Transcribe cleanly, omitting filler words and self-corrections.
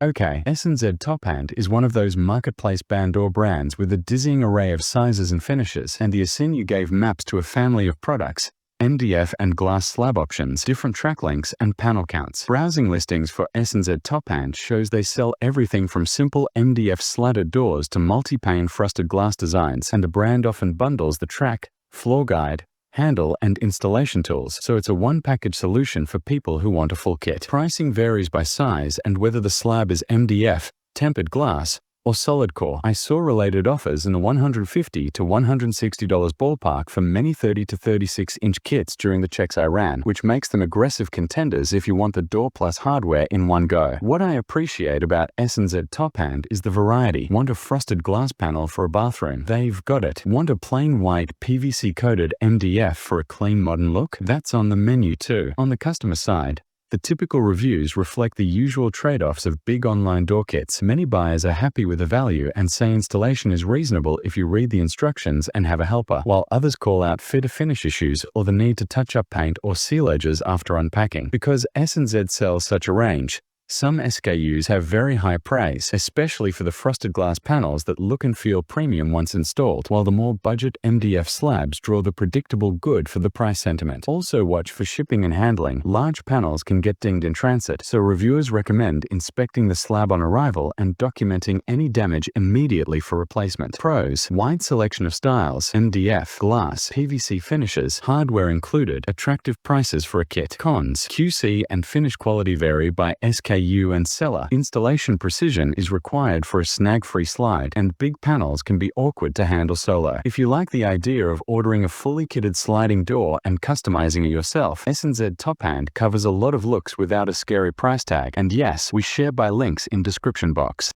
Okay, S&Z TOPHAND is one of those marketplace band door brands with a dizzying array of sizes and finishes, and the Asinu gave maps to a family of products, MDF and glass slab options, different track lengths and panel counts. Browsing listings for S&Z TOPHAND shows they sell everything from simple MDF slatted doors to multi-pane frosted glass designs, and the brand often bundles the track, floor guide, handle and installation tools, so it's a one-package solution for people who want a full kit. Pricing varies by size and whether the slab is MDF, tempered glass, or solid core. I saw related offers in the $150 to $160 ballpark for many 30 to 36-inch kits during the checks I ran, which makes them aggressive contenders if you want the door plus hardware in one go. What I appreciate about S&Z TOPHAND is the variety. Want a frosted glass panel for a bathroom? They've got it. Want a plain white PVC-coated MDF for a clean modern look? That's on the menu too. On the customer side, the typical reviews reflect the usual trade-offs of big online door kits. Many buyers are happy with the value and say installation is reasonable if you read the instructions and have a helper, while others call out fit-or-finish issues or the need to touch up paint or seal edges after unpacking. Because S&Z sells such a range, some SKUs have very high praise, especially for the frosted glass panels that look and feel premium once installed, while the more budget MDF slabs draw the predictable good for the price sentiment. Also watch for shipping and handling. Large panels can get dinged in transit, so reviewers recommend inspecting the slab on arrival and documenting any damage immediately for replacement. Pros: wide selection of styles, MDF, glass, PVC finishes, hardware included, attractive prices for a kit. Cons: QC and finish quality vary by SKU and seller. Installation precision is required for a snag-free slide, and big panels can be awkward to handle solo. If you like the idea of ordering a fully kitted sliding door and customizing it yourself, S&Z TOPHAND covers a lot of looks without a scary price tag, and yes, we share by links in description box.